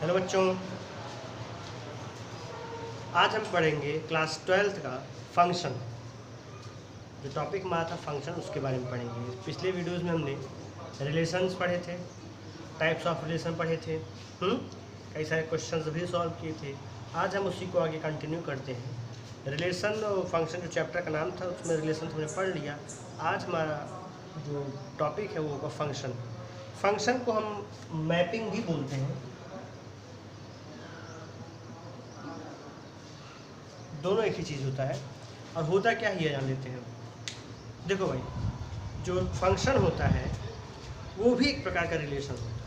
Hello बच्चों, आज हम पढ़ेंगे क्लास 12th का फंक्शन। जो टॉपिक में आया था फंक्शन, उसके बारे में पढ़ेंगे। पिछले वीडियोस में हमने रिलेशंस पढ़े थे, टाइप्स ऑफ रिलेशन पढ़े थे, कई सारे क्वेश्चंस भी सॉल्व किए थे। आज हम उसी को आगे कंटिन्यू करते हैं। रिलेशन और फंक्शन जो चैप्टर का नाम था उसमें रिलेशन हमने पढ़ लिया। आज हमारा जो टॉपिक है वो होगा फंक्शन। फंक्शन को हम मैपिंग भी बोलते हैं। दोनों एक ही चीज़ होता है, और होता क्या है ये जान लेते हैं। देखो भाई, जो फंक्शन होता है वो भी एक प्रकार का रिलेशन होता है।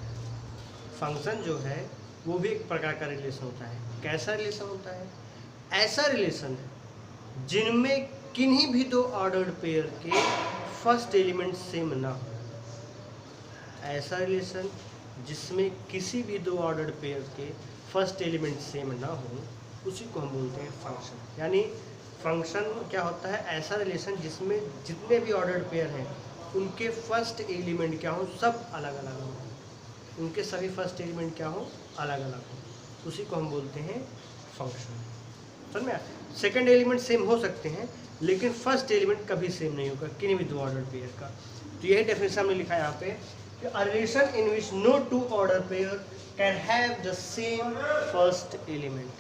फंक्शन जो है वो भी एक प्रकार का रिलेशन होता है। कैसा रिलेशन होता है? ऐसा रिलेशन है जिनमें किन्हीं भी दो ऑर्डर्ड पेयर के फर्स्ट एलिमेंट सेम ना हो। ऐसा रिलेशन जिसमें किसी भी दो ऑर्डर्ड पेयर के फर्स्ट एलिमेंट सेम ना हो, उसी को हम बोलते हैं फंक्शन। यानी फंक्शन क्या होता है? ऐसा रिलेशन जिसमें जितने भी ऑर्डर्ड पेयर हैं उनके फर्स्ट एलिमेंट क्या हो, सब अलग अलग हो। उनके सभी फर्स्ट एलिमेंट क्या हो, अलग अलग हो। उसी को हम बोलते हैं फंक्शन। समझ में? सेकंड एलिमेंट सेम हो सकते हैं, लेकिन फर्स्ट एलिमेंट कभी सेम नहीं होगा किन्हीं भी दो ऑर्डर पेयर का। तो यही डेफिनेशन हमने लिखा है यहाँ पे कि a relation in which no two order pair can have the same first element.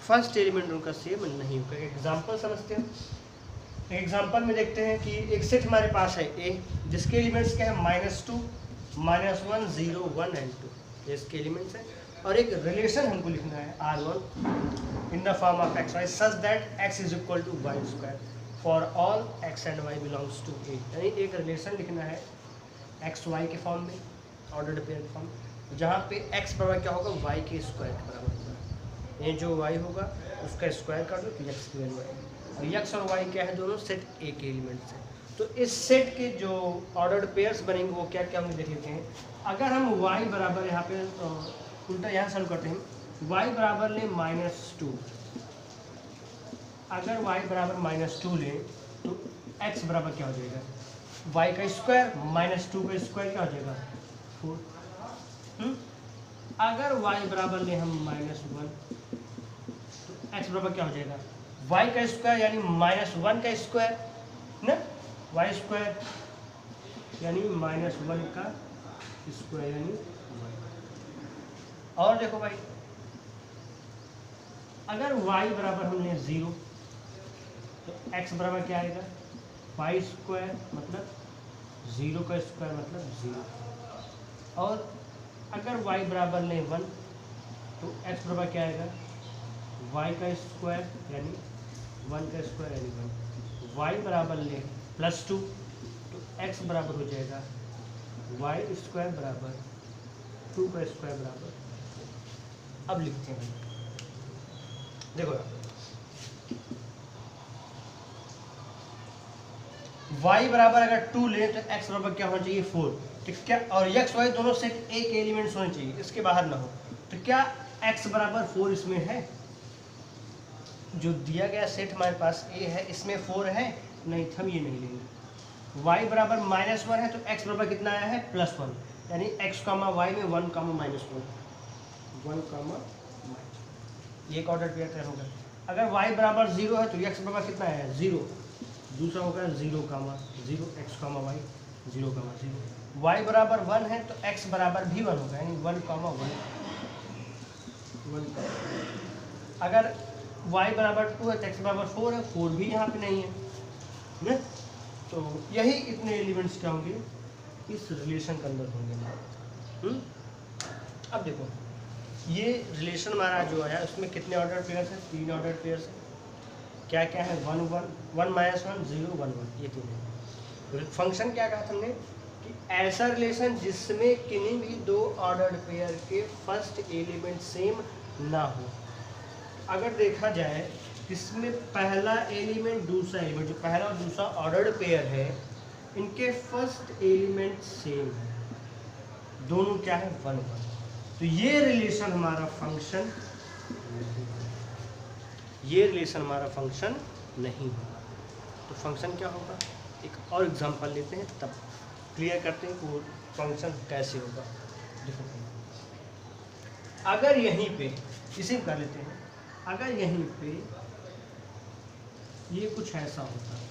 First element उनका सेम नहीं होगा। एग्जाम्पल समझते हैं। एग्जाम्पल में देखते हैं कि एक सेट हमारे पास है ए, जिसके एलिमेंट्स क्या है? -2, -1, 0, 1 एंड 2। ये इसके एलिमेंट्स हैं। और एक रिलेशन हमको लिखना है R1 in the form of x y such that x is equal to y square for all x and y belongs to A. यानी एक रिलेशन लिखना है एक्स वाई के फॉर्म में, ऑर्डर्ड पेयर के फॉर्म में, जहाँ पे x बराबर क्या होगा? y के स्क्वायर के बराबर होगा। ये जो y होगा उसका स्क्वायर कर दो तो x की वैल्यू आएगी। और x और y क्या है? दोनों सेट ए के एलिमेंट्स हैं। तो इस सेट के जो ऑर्डर्ड पेयर्स बनेंगे वो क्या क्या होंगे देख लेते हैं। अगर हम y बराबर यहाँ पे उल्टा यहाँ सॉल्व करते हैं, y बराबर लें -2। अगर y बराबर -2 लें तो x बराबर क्या हो जाएगा? y का स्क्वायर -2 का स्क्वायर क्या हो जाएगा? 4। अगर y बराबर लें हम -1 तो x बराबर क्या हो जाएगा? y का स्क्वायर यानी -1 का स्क्वायर ना, y स्क्वायर यानी -1 का स्क्वायर यानी y। और देखो भाई, अगर y बराबर हम लें 0 तो x बराबर क्या आएगा? y स्क्वायर मतलब 0 का स्क्वायर मतलब 0। और अगर y बराबर लें 1 तो x बराबर क्या आएगा? y का स्क्वायर यानी 1 का स्क्वायर यानी 1। y बराबर लें +2 तो x बराबर हो जाएगा y स्क्वायर बराबर 2 का स्क्वायर बराबर। अब लिखते हैं, देखो y बराबर अगर 2 ले तो x बराबर क्या होना चाहिए? 4। तो क्या, और x y दोनों सेट ए के एलिमेंट्स होने चाहिए, इसके बाहर ना हो। तो क्या x बराबर 4 इसमें है? जो दिया गया सेट हमारे पास ए है, इसमें 4 है? नहीं, हम ये नहीं लेंगे। y बराबर -1 है तो x बराबर कितना आया है? +1। यानी x, y में 1, -1 एक ऑर्डर पेयर तैयार होगा। अगर y बराबर 0 है तो x बराबर कितना है? 0। दूसरा होगा 0, 0 x, y 0, 0। y बराबर 1 है तो x बराबर भी 1 होगा, यानी 1, 1। अगर y बराबर 2 है तो x बराबर 4 है, 4 भी यहाँ पे नहीं है ना। तो यही इतने एलिमेंट्स क्या होंगे इस रिलेशन के अंदर होंगे। अब देखो, ये रिलेशन हमारा जो आया उसमें कितने ऑर्डर पेयर्स हैं? 3 ऑर्डर पेयर्स हैं। क्या क्या है? 1, 1, 1 -1, 0, 1, 1, ये 3 है। फंक्शन क्या कहा हमने कि ऐसा रिलेशन जिसमें किन्हीं भी दो ऑर्डर्ड पेयर के फर्स्ट एलिमेंट सेम ना हो। अगर देखा जाए इसमें पहला एलिमेंट दूसरा एलिमेंट, जो पहला और दूसरा ऑर्डर्ड पेयर है, इनके फर्स्ट एलिमेंट सेम है, दोनों क्या है? 1, 1। तो ये रिलेशन हमारा फंक्शन, ये रिलेशन हमारा फंक्शन नहीं होगा। तो फंक्शन क्या होगा? एक और एग्जांपल लेते हैं, तब क्लियर करते हैं कि वो फंक्शन कैसे होगा। देखो, अगर यहीं पे इसी में कर लेते हैं, अगर यहीं पे ये कुछ ऐसा होता है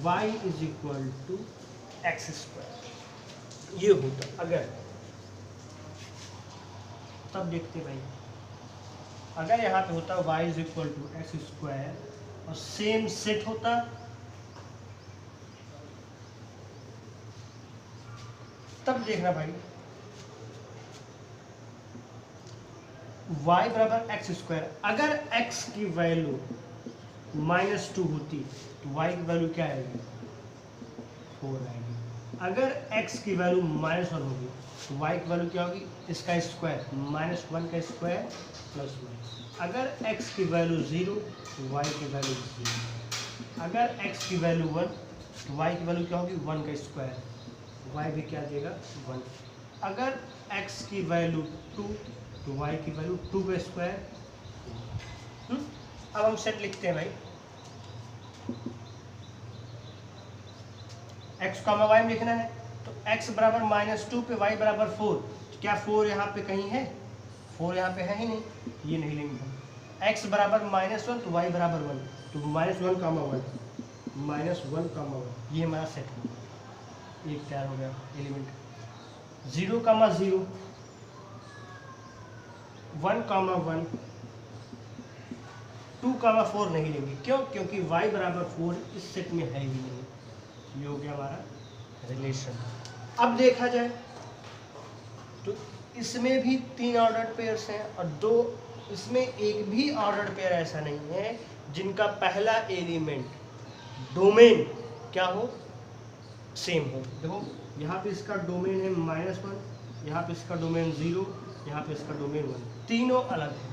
y is equal to x square, ये होता अगर, तब देखते भाई अगर यहाँ पे होता y is equal to x square और सेम सेट होता, तब देखना भाई y बराबर एक्स स्क्वायर, अगर x की वैल्यू -2 होती तो y की वैल्यू क्या आएगी 4 आएगी। अगर x की वैल्यू -1 होगी तो y की वैल्यू क्या होगी, इसका स्क्वायर -1 का स्क्वायर प्लस 1। अगर x की वैल्यू 0 तो y की वैल्यू 0। अगर x की वैल्यू 1 तो y की वैल्यू क्या होगी 1 का स्क्वायर, y भी क्या देगा 1। अगर x की वैल्यू 2 तो y की वैल्यू 2 का स्क्वायर। अब हम सेट लिखते हैं भाई, x कॉमा y में लिखना है तो x बराबर -2 पे y बराबर 4, तो क्या 4 यहाँ पे कहीं है, 4 यहाँ पे है ही नहीं, ये नहीं लेंगे हम। x बराबर -1 तो y बराबर 1, तो -1 कॉमा 1, ये हमारा सेट है, एक तैयार हो गया एलिमेंट। 0 कॉमा 0, 1 कॉमा 1, 2 कॉमा 4 नहीं लेंगे, क्यों, क्योंकि y बराबर 4 इस सेट में है ही नहीं। ये हो गया हमारा रिलेशन। अब देखा जाए तो इसमें भी 3 ऑर्डर्ड पेयर्स हैं और 2, इसमें एक भी ऑर्डर्ड पेयर ऐसा नहीं है जिनका पहला एलिमेंट डोमेन क्या हो, सेम हो। देखो यहाँ पे इसका डोमेन है -1, यहाँ पे इसका डोमेन 0, यहाँ पे इसका डोमेन 1, तीनों अलग है।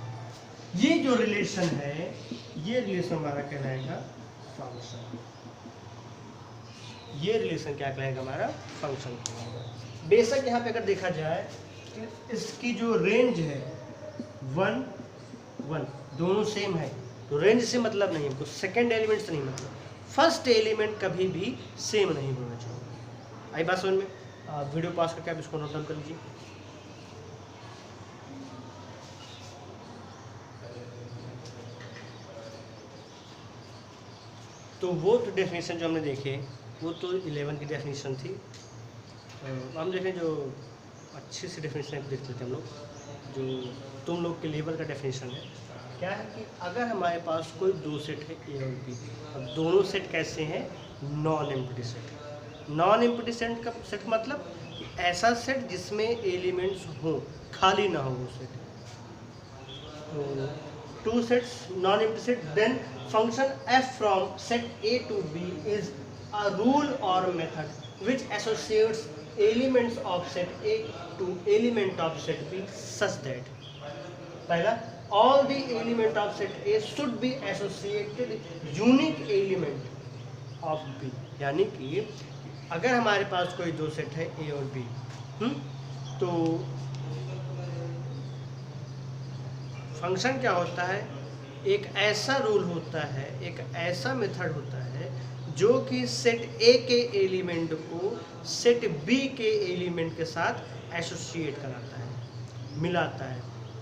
ये जो रिलेशन है, ये रिलेशन हमारा कहलाएगा फंक्शन। ये रिलेशन क्या कहलाएगा हमारा फंक्शन कहलाएगा। बेशक यहाँ पे अगर देखा जाए कि इसकी जो रेंज है 1 1 दोनों सेम है, तो रेंज से मतलब नहीं हमको, सेकंड एलिमेंट से नहीं मतलब, फर्स्ट एलिमेंट कभी भी सेम नहीं होना चाहिए। आई बात समझ में? वीडियो पास करके आप इसको नोट डाउन कर लीजिए। तो वो तो डेफिनेशन जो हमने देखे वो तो 11 की डेफिनेशन थी। हम देखें जो अच्छे से डेफिनेशन देख लेते हैं हम लोग, जो तुम लोग के लेवल का डेफिनेशन है। क्या है कि अगर हमारे पास कोई 2 सेट है ए और बी, अब दोनों सेट कैसे हैं, non empty set. Non empty set का सेट मतलब ऐसा सेट जिसमें एलिमेंट्स हों, खाली ना हो वो set. 2 sets non-empty set, then function f from set A to B is a rule or method which associates elements of set A to element of set B such that पहला all the element of set A should be associated unique element of B। यानी कि अगर हमारे पास कोई 2 set है A और B, तो function क्या होता है, एक ऐसा रूल होता है, एक ऐसा मेथड होता है जो कि सेट ए के एलिमेंट को सेट बी के एलिमेंट के साथ एसोसिएट कराता है, मिलाता है,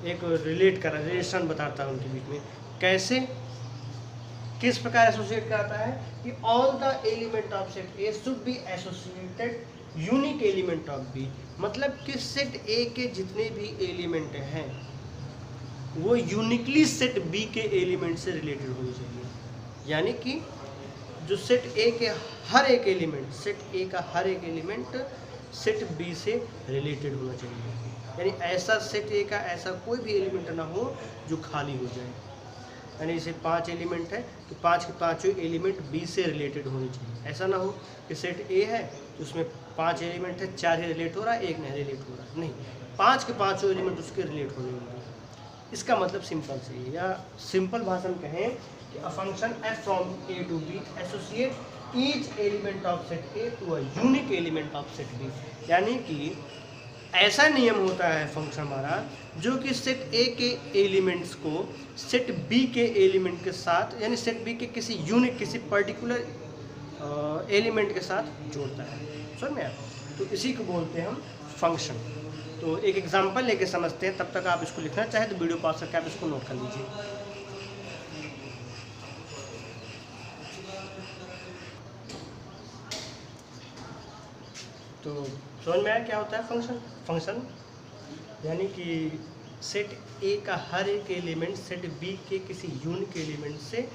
एक रिलेशन बताता है उनके बीच में। कैसे, किस प्रकार एसोसिएट कराता है कि all the element of set a should be associated unique element of b, मतलब कि सेट ए के जितने भी एलिमेंट हैं वो यूनिकली सेट बी के एलिमेंट से रिलेटेड होनी चाहिए। यानी कि जो सेट ए के हर एक एलिमेंट, सेट ए का हर एक एलिमेंट सेट बी से रिलेटेड होना चाहिए। यानी ऐसा सेट ए का ऐसा कोई भी एलिमेंट ना हो जो खाली हो जाए। यानी जैसे 5 एलिमेंट है तो 5 के 5 एलिमेंट बी से रिलेटेड होने चाहिए। ऐसा ना हो कि सेट ए है तो उसमें 5 एलिमेंट है, 4 ही रिलेट हो रहा है, 1 नहीं रिलेट हो रहा, नहीं, 5 के 5 एलिमेंट उसके रिलेट होने होंगे। इसका मतलब सिंपल से है, या सिंपल भाषा में कहें कि a function f from a to b associate each element of set a to a unique element of set b। यानी कि ऐसा नियम होता है फंक्शन हमारा जो कि सेट a के एलिमेंट्स को सेट b के एलिमेंट के साथ, यानी सेट b के किसी यूनिक, किसी पर्टिकुलर एलिमेंट के साथ जोड़ता है। समझ में आया? तो इसी को बोलते हैं हम फंक्शन। तो एक एग्जांपल लेके समझते हैं, तब तक आप इसको लिखना चाहे तो वीडियो पॉज करके आप इसको नोट कर लीजिए। तो समझ में आया क्या होता है फंक्शन? फंक्शन यानी कि सेट ए का हर एक एलिमेंट सेट बी के किसी यूनिक एलिमेंट से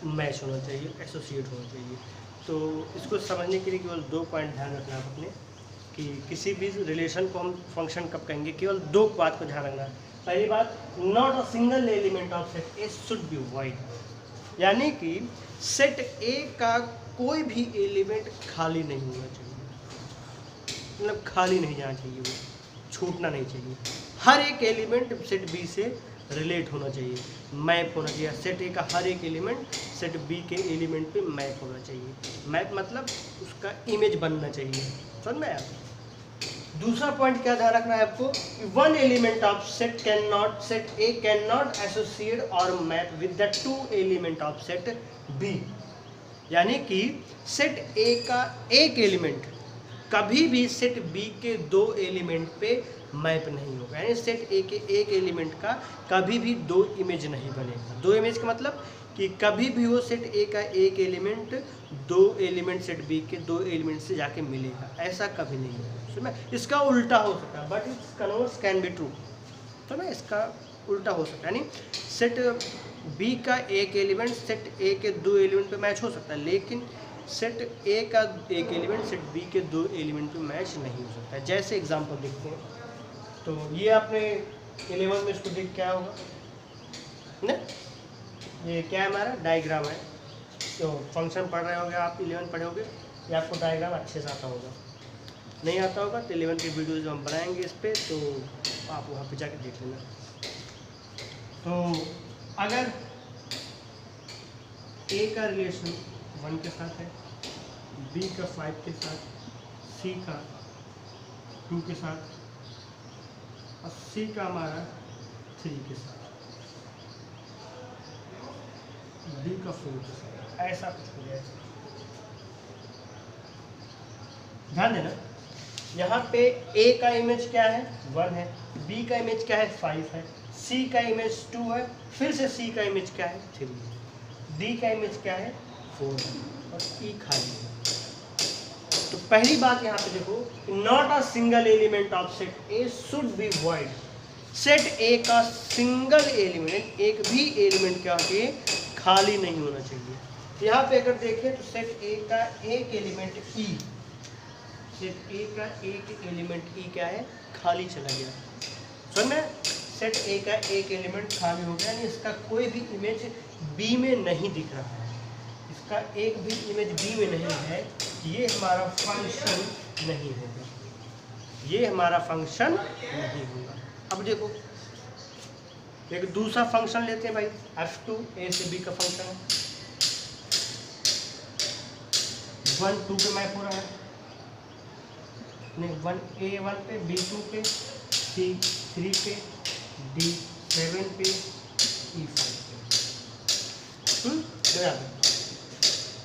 मैच होना चाहिए, एसोसिएट होना चाहिए। तो इसको समझने के लिए केवल 2 पॉइंट ध्यान रखना है अपने, कि किसी भी रिलेशन को हम फंक्शन कब कहेंगे। केवल 2 बात को ध्यान रखना है। पहली बात, not a single element of set a should be void, यानी कि सेट ए का कोई भी एलिमेंट खाली नहीं होना चाहिए, मतलब खाली नहीं जाना चाहिए, वो छूटना नहीं चाहिए। हर एक एलिमेंट सेट बी से रिलेट होना चाहिए, मैप होना चाहिए। सेट ए का हर एक एलिमेंट सेट बी के एलिमेंट पे मैप होना चाहिए। मैप मतलब उसका इमेज बनना चाहिए, समझ में आया? दूसरा पॉइंट क्या ध्यान रखना है आपको, one element of set A can not associate और map with the 2 element of set B, यानी कि सेट ए का एक एलिमेंट कभी भी सेट बी के 2 एलिमेंट पे मैप नहीं होगा, यानी सेट ए के एक एलिमेंट का कभी भी 2 इमेज नहीं बनेगा। 2 इमेज का मतलब कि कभी भी वो सेट ए का एक एलिमेंट 2 एलिमेंट सेट बी के 2 एलिमेंट से जाके मिलेगा, ऐसा कभी नहीं होगा। सुना, इसका उल्टा हो सकता है, but it's converse can be true. तो ना इसका उल्टा हो सकता है, यानी सेट बी का एक एलिमेंट सेट ए के 2 एलिमेंट पे मैच हो सकता है, लेकिन सेट ए का एक एलिमेंट सेट बी के 2 एलिमेंट पे मैच नहीं हो सकता है। जैसे एग्जांपल देखते हैं, तो ये आपने 11 में इसको देख क्या होगा ना, ये क्या है हमारा डायग्राम है। तो फंक्शन पढ़ रहे होगे आप, 11 पढ़े होगे, ये आपको डायग्राम अच्छे से आता होगा। नहीं आता होगा तो 11 की वीडियो जो हम बनाएंगे इस पर, तो आप वहाँ पे जाके देख लेना। तो अगर ए का रिलेशन 1 के साथ है, बी का 5 के साथ, सी का 2 के साथ और सी का हमारा 3 के साथ, डी का 4 के साथ, ऐसा कुछ हो जाएगा। ध्यान देना, यहाँ पे ए का इमेज क्या है 1 है, बी का इमेज क्या है 5 है, सी का इमेज 2 है, फिर से सी का इमेज क्या है 3 है, डी का इमेज क्या है 4 है और ई खाली है। तो पहली बात यहाँ पे देखो, not a single element of set a should be void. Set A का सिंगल एलिमेंट, एक भी एलिमेंट क्या है खाली नहीं होना चाहिए। यहाँ पे अगर देखें तो सेट ए का एक एलिमेंट ई, सेट ए का एक एलिमेंट ई क्या है खाली चला गया। समझ में, सेट ए का एक एलिमेंट खाली हो गया, यानी इसका कोई भी इमेज बी में नहीं दिख रहा है, इसका एक भी इमेज बी में नहीं है, ये हमारा फंक्शन नहीं होगा, ये हमारा फंक्शन नहीं होगा। अब देखो एक दूसरा फंक्शन लेते हैं भाई, f2 ए से बी का फंक्शन है, 1 2 पे मैप हो रहा है, नहीं 1 A1 पे, B2 पे, C3 पे, D7 पे, E5 पे।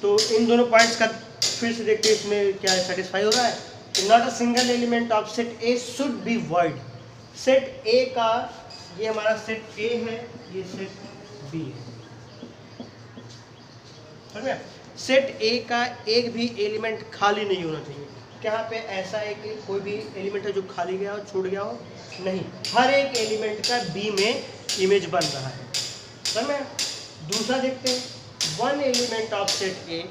तो इन दोनों पॉइंट्स का फिर से देखते हैं इसमें क्या सेटिस्फाई हो रहा है। Not a single element of set a should be void. Set A का, ये हमारा सेट ए है, ये सेट बी है, समझ में? सेट ए का एक भी एलिमेंट खाली नहीं होना चाहिए। यहाँ पे ऐसा है कि कोई भी एलिमेंट है जो खाली गया हो, छूट गया हो, नहीं, हर एक एलिमेंट का बी में इमेज बन रहा है, समझ में? दूसरा देखते हैं, one element of set A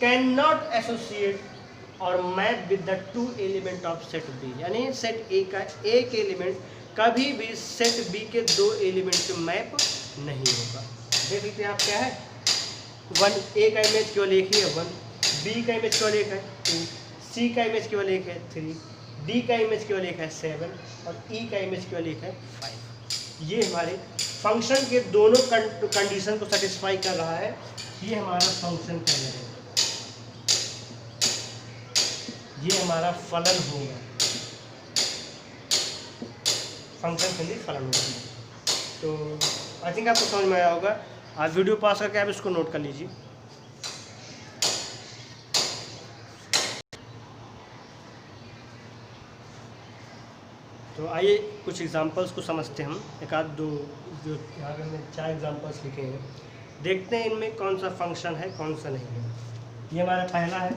can not associate और map with the 2 element of set B, यानी सेट ए का एक एलिमेंट कभी भी सेट बी के 2 एलिमेंट पे मैप नहीं होगा। देख लीजिए आप क्या है, 1 ए का इमेज केवल एक ही है 1, बी का इमेज केवल एक है 2, सी का इमेज केवल एक है 3, डी का इमेज केवल एक है 7 और ई का इमेज केवल एक है 5। ये हमारे फंक्शन के दोनों कंडीशन को सेटिस्फाई कर रहा है, ये हमारा फंक्शन कहलाएगा, ये हमारा फलन होगा, फंक्शन के लिए फलन होगा। तो आई थिंक आपको समझ में आया होगा। आप वीडियो पास करके आप इसको नोट कर लीजिए। तो आइए कुछ एग्जांपल्स को समझते हैं हम, एक आध दो जो यहाँ पे हमने 4 एग्जांपल्स लिखे हैं, देखते हैं इनमें कौन सा फंक्शन है कौन सा नहीं है। ये हमारा पहला है,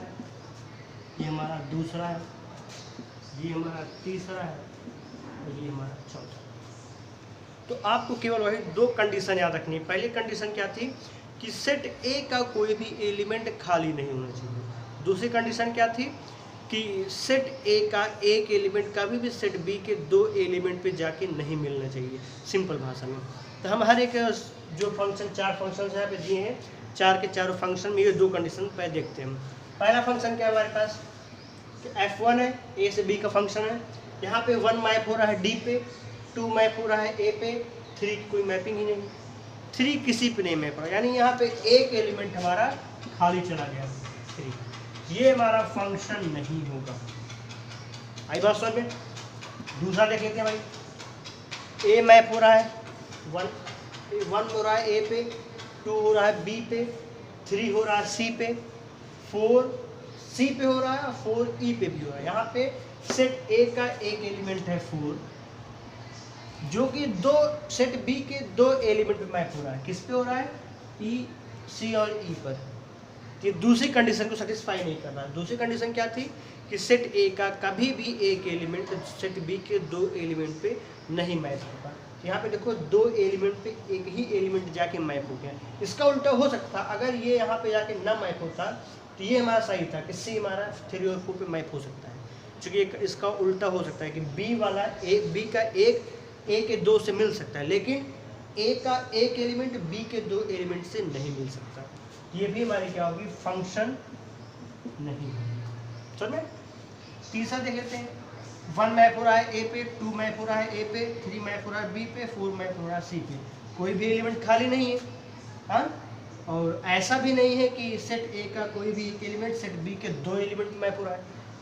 ये हमारा दूसरा है, ये हमारा तीसरा है और ये हमारा चौथा। तो आपको केवल वही 2 कंडीशन याद रखनी है। पहली कंडीशन क्या थी कि सेट ए का कोई भी एलिमेंट खाली नहीं होना चाहिए। दूसरी कंडीशन क्या थी कि सेट ए का एक एलिमेंट कभी भी सेट बी के 2 एलिमेंट पे जाके नहीं मिलना चाहिए, सिंपल भाषा में। तो हम हर एक जो फंक्शन 4 फंक्शन यहाँ पे दिए हैं, 4 के चारों फंक्शन में ये 2 कंडीशन पे देखते हैं हम। पहला फंक्शन क्या है हमारे पास, f1 है, ए से बी का फंक्शन है। यहाँ पे 1 मैप हो रहा है डी पे, 2 मैप हो रहा है ए पे, 3 की कोई मैपिंग ही नहीं, 3 किसी पे नहीं मैप हो रहा, यानी यहाँ पे एक एलिमेंट हमारा खाली चला गया 3, ये हमारा फंक्शन नहीं होगा। आई बात समझ में। दूसरा देख लेते हैं भाई, ए मैप हो रहा है 1 हो रहा है ए पे, 2 हो रहा है बी पे, 3 हो रहा है सी पे, 4 सी पे हो रहा है, 4 ई पे भी हो रहा है। यहाँ पे सेट ए का एक एलिमेंट है 4, जो कि 2 सेट बी के 2 एलिमेंट पे मैप हो रहा है। किस पे हो रहा है, ई, सी और ई पर। ये दूसरी कंडीशन को सेटिस्फाई नहीं कर रहा है। दूसरी कंडीशन क्या थी कि सेट ए का कभी भी एक एलिमेंट सेट बी के 2 एलिमेंट पे नहीं मैप होगा। यहाँ पे देखो 2 एलिमेंट पे एक ही एलिमेंट जाके मैप हो गया। इसका उल्टा हो सकता, अगर ये यहाँ पे जाके ना मैप होता तो ये हमारा सही था कि सी हमारा 3 और 4 पे मैप हो सकता है, क्योंकि इसका उल्टा हो सकता है कि बी वाला बी का एक ए के 2 से मिल सकता है, लेकिन ए का एक एलिमेंट बी के 2 एलिमेंट से नहीं मिल सकता। ये भी हमारी क्या होगी, फंक्शन नहीं होगी। समझ में। तीसरा देख लेते हैं, 1 मैप हो रहा है ए पे, 2 मैप हो रहा है ए पे, 3 मैप हो रहा है बी पे, 4 मैप हो रहा है सी पे। कोई भी एलिमेंट खाली नहीं है, हाँ। और ऐसा भी नहीं है कि सेट ए का कोई भी एक एलिमेंट सेट बी के 2 एलिमेंट मैप हो रहा है।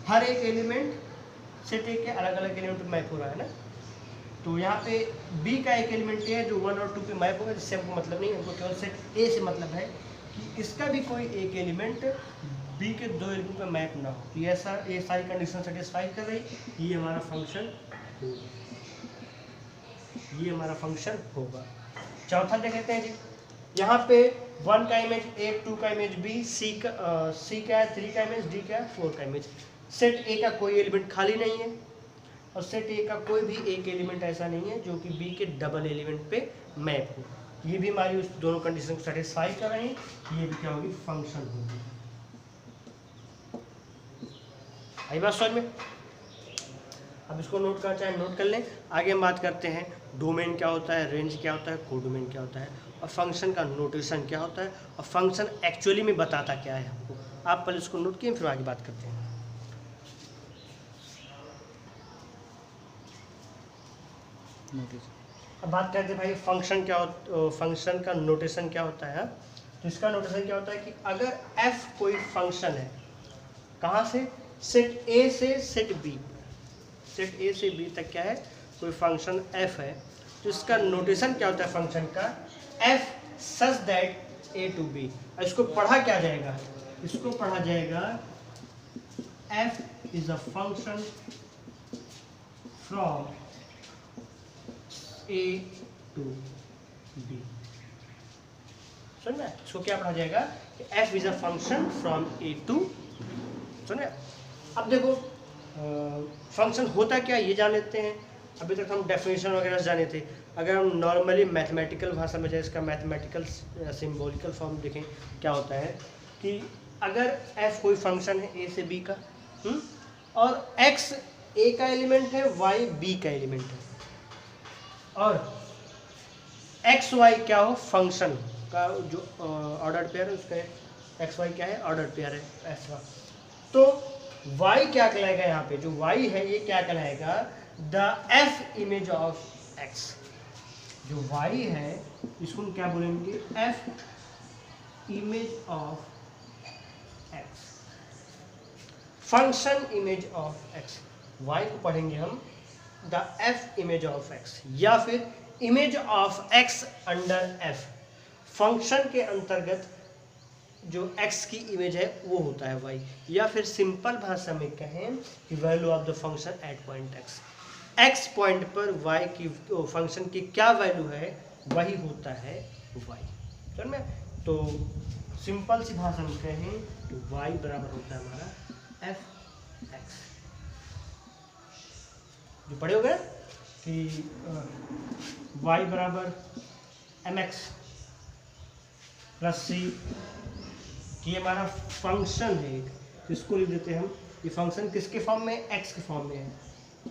हर एक एलिमेंट सेट ए के अलग अलग एलिमेंट पे मैप हो रहा है ना। तो यहाँ पे बी का एक एलिमेंट है जो 1 और 2 पे मैप होगा, जिससे हमको मतलब नहीं है, हमको केवल सेट ए से मतलब है कि इसका भी कोई एक एलिमेंट बी के 2 एलिमेंट पे मैप ना हो। तो ये सारी कंडीशन सेटिस्फाई कर रही, ये हमारा फंक्शन होगा, ये हमारा फंक्शन होगा। चौथा देख लेते हैं जी, यहाँ पे 1 का इमेज ए, 2 का इमेज बी, सी का है 3 का इमेज, डी का है 4 का इमेज। सेट ए का कोई एलिमेंट खाली नहीं है और सेट ए का कोई भी एक एलिमेंट ऐसा नहीं है जो कि बी के डबल एलिमेंट पे मैप हो। ये भी हमारी उस दोनों कंडीशन को सेटिस्फाई कर रहे हैं, ये भी क्या होगी, फंक्शन होगी। आई बात समझ में। अब इसको नोट करना चाहे नोट कर लें। आगे हम बात करते हैं डोमेन क्या होता है, रेंज क्या होता है, कोडोमेन क्या होता है, और फंक्शन का नोटेशन क्या होता है, और फंक्शन एक्चुअली में बताता क्या है हमको। आप पहले इसको नोट किए, फिर आगे बात करते हैं। अब बात करते हैं भाई फंक्शन क्या फंक्शन का नोटेशन क्या होता है। तो इसका नोटेशन क्या होता है कि अगर f कोई फंक्शन है, कहाँ से, सेट ए से सेट बी, सेट ए से बी तक क्या है, कोई फंक्शन f है, तो इसका नोटेशन क्या होता है फंक्शन का, f such that a to b। इसको पढ़ा क्या जाएगा, इसको पढ़ा जाएगा f is a function from a to b। समझ में। इसको क्या पढ़ा जाएगा, f is a function from a to, समझ में। अब देखो फंक्शन होता क्या ये जान लेते हैं। अभी तक हम डेफिनेशन वगैरह जाने थे। अगर हम नॉर्मली मैथमेटिकल भाषा में जाए, इसका मैथमेटिकल सिंबॉलिकल फॉर्म देखें, क्या होता है कि अगर f कोई फंक्शन है a से b का, और x a का एलिमेंट है, y b का एलिमेंट है, और एक्स वाई क्या हो, फंक्शन का जो ऑर्डर पेयर है, उसका एक्स वाई क्या है, ऑर्डर पेयर है ऐसा। तो वाई क्या कहलाएगा, यहाँ पे जो वाई है ये क्या कहलाएगा, the f image of x. जो वाई है इसको हम क्या बोलेंगे, f image of x, function image of x. Y को पढ़ेंगे हम the f image of x, या फिर image of x under f. Function के अंतर्गत जो x की इमेज है वो होता है y, या फिर सिंपल भाषा में कहें कि value of the function at point x। x point पर y की फंक्शन की क्या वैल्यू है वही होता है y। समझ में? तो सिंपल सी भाषा में कहें तो y बराबर होता है हमारा f(x). जो पढ़े हो गए कि y बराबर mx प्लस c, कि ये हमारा फंक्शन है, इसको लिख देते हैं हम। ये फंक्शन किसके फॉर्म में? x के फॉर्म में है।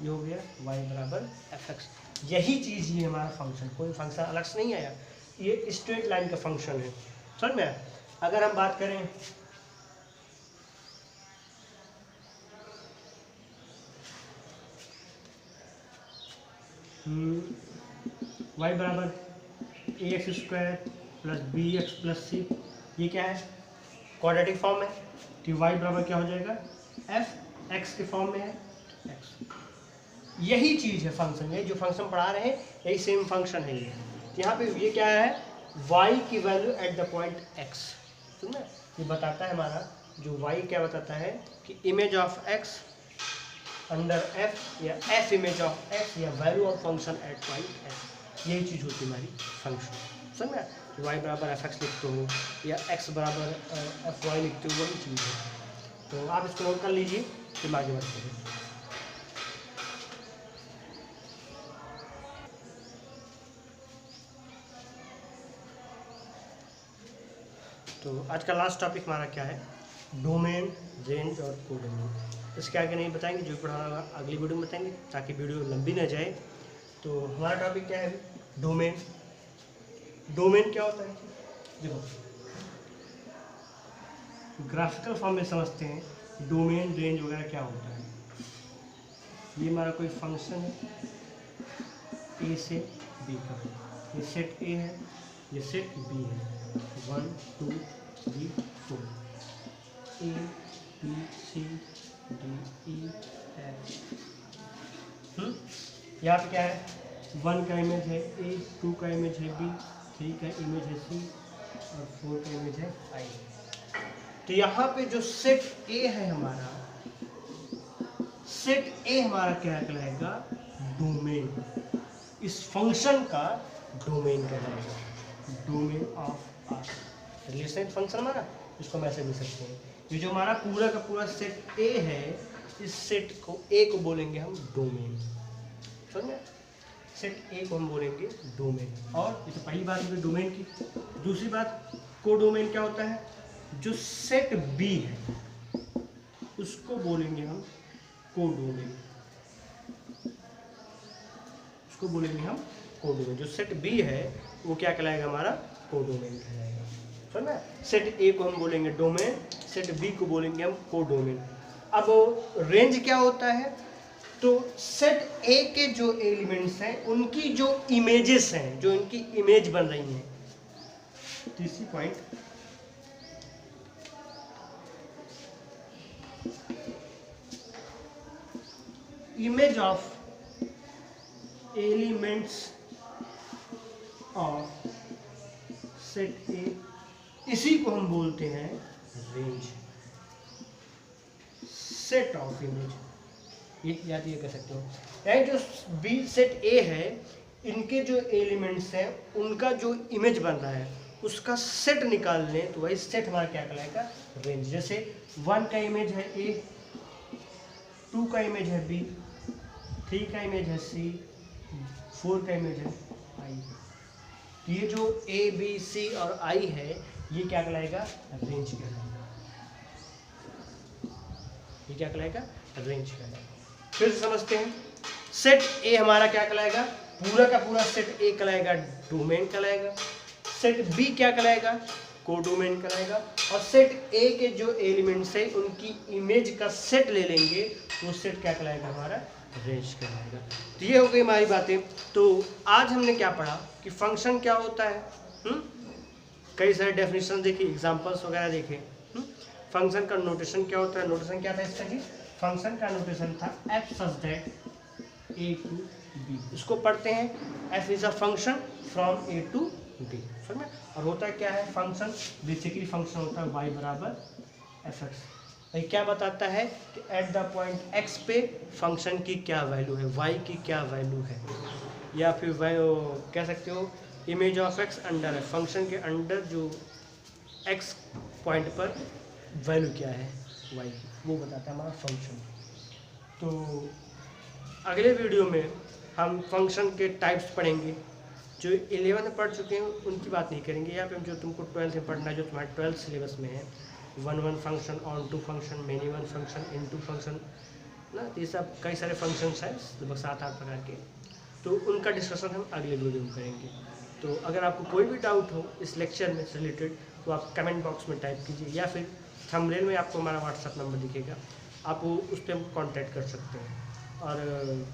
ये हो गया y बराबर fx। यही चीज़ ये हमारा फंक्शन, कोई फंक्शन अलग से नहीं आया, ये स्ट्रेट लाइन का फंक्शन है। समझ में? अगर हम बात करें y बराबर ax² plus bx plus c, ये क्या है? क्वाड्रेटिक फॉर्म है। तो y बराबर क्या हो जाएगा? f(x) के फॉर्म में है x। यही चीज़ है फंक्शन, ये जो फंक्शन पढ़ा रहे हैं यही सेम फंक्शन है ये। यहाँ पे ये क्या है? y की value at the point x। ठीक है, ये बताता है हमारा जो y क्या बताता है कि image of x under f या f इमेज ऑफ x या value of function at point x। यही चीज़ होती है हमारी फंक्शन। समझ में? y बराबर fx लिखते हो या x बराबर fy लिखते हो, वही चीज़ है। तो आप इसको नोट कर लीजिए, फिर आगे बढ़ते हैं। तो आज का लास्ट टॉपिक हमारा क्या है? डोमेन, रेंज और कोडोमेन। इसके आगे नहीं बताएंगे, जो पढ़ाना होगा अगली वीडियो में बताएंगे, ताकि वीडियो लंबी ना जाए। तो हमारा टॉपिक क्या है? डोमेन। डोमेन क्या होता है? देखो, ग्राफिकल फॉर्म में समझते हैं डोमेन, रेंज वगैरह क्या होता है। ये हमारा कोई फंक्शन है ए से बी का, ये सेट ए है, ये सेट बी है। 1 2 3 4 A B C D E F। यहाँ पे क्या है? 1 का इमेज है A, 2 का इमेज है B, 3 का इमेज है C और 4 का इमेज है I। तो यहाँ पे जो सेट A है हमारा, सेट A हमारा क्या कहलाएगा? डोमेन। इस फंक्शन का डोमेन कहलाएगा, डोमेन ऑफ रिलेशन फंक्शन हमारा, इसको हम ऐसे लिख सकते हैं। ये जो हमारा पूरा का पूरा सेट ए है, इस सेट को ए को बोलेंगे हम डोमेन। समझे? सेट ए को हम बोलेंगे डोमेन। और ये तो पहली बात है डोमेन की। दूसरी बात, कोडोमेन क्या होता है? जो सेट बी है उसको बोलेंगे हम कोडोमेन, उसको बोलेंगे हम कोडोमेन। जो सेट बी है वो क्या कहलाएगा? हमारा कोडोमेन कहलाएगा। समझ में? सेट ए को हम बोलेंगे डोमेन, सेट बी को बोलेंगे हम कोडोमेन। अब रेंज क्या होता है? तो सेट ए के जो एलिमेंट्स हैं उनकी जो इमेजेस हैं, जो इनकी इमेज बन रही हैं, तीसरी point, image of elements of set ए, इसी को हम बोलते हैं रेंज। सेट ऑफ इमेज, ये याद ये कह सकते हो। यानी जो बी सेट ए है, इनके जो एलिमेंट्स हैं उनका जो इमेज बन रहा है उसका सेट निकाल लें तो वही सेट हमारा क्या कहलाएगा? रेंज। जैसे 1 का इमेज है ए, 2 का इमेज है बी, 3 का इमेज है सी, 4 का इमेज है आई। तो ये जो ए बी सी और आई है ये क्या कहलाएगा? रेंज कहलाएगा। ये क्या कहलाएगा? रेंज कहलाएगा। फिर से समझते हैं, सेट ए हमारा क्या कहलाएगा? पूरा का पूरा सेट ए कहलाएगा डोमेन कहलाएगा। सेट बी क्या कहलाएगा? कोडोमेन कहलाएगा। और सेट ए के जो एलिमेंट्स है उनकी इमेज का सेट ले लेंगे, वो सेट क्या कहलाएगा? हमारा रेंज कहलाएगा। तो ये हो गई हमारी बातें। तो आज हमने क्या पढ़ा कि फंक्शन क्या होता है। कई सारे डेफिनेशन देखे, एग्जांपल्स वगैरह देखे। फंक्शन का नोटेशन क्या होता है? नोटेशन क्या था इसका जी? फंक्शन का नोटेशन था f such that a to b। इसको पढ़ते हैं f is a function from a to b। समझ में? और होता क्या है फंक्शन? बेसिकली फंक्शन होता है y बराबर fx। ये क्या बताता है कि एट द पॉइंट x पे फंक्शन की क्या वैल्यू है, y की क्या वैल्यू है, या फिर कह सकते हो इमेज ऑफ x अंडर है, फंक्शन के अंडर जो x पॉइंट पर वैल्यू क्या है y की, वो बताता है हमारा फंक्शन। तो अगले वीडियो में हम फंक्शन के टाइप्स पढ़ेंगे। जो 11 में पढ़ चुके हैं उनकी बात नहीं करेंगे, यहाँ पे हम जो तुमको 12th में पढ़ना है, जो तुम्हारे 12th सिलेबस में है, 1 function, onto function, many one function, into function ना, ये सब कई सारे फंक्शंस हैं लगभग 7-8 प्रकार के। तो उनका डिस्कशन हम अगले वीडियो में करेंगे। तो अगर आपको कोई भी डाउट हो इस लेक्चर में से रिलेटेड तो आप कमेंट बॉक्स में टाइप कीजिए, या फिर थंबनेल में आपको हमारा व्हाट्सअप नंबर दिखेगा, आप वो उस पर कॉन्टैक्ट कर सकते हैं। और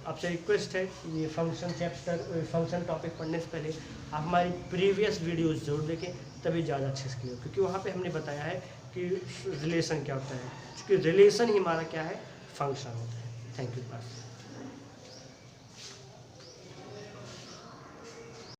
आपसे रिक्वेस्ट है कि ये फंक्शन टॉपिक पढ़ने से पहले आप हमारी प्रीवियस वीडियोस जरूर देखें, तभी ज़्यादा अच्छे से क्लियर, क्योंकि वहाँ पे हमने बताया है कि रिलेशन क्या होता है, क्योंकि रिलेशन ही हमारा क्या है, फंक्शन होता है। Thank you.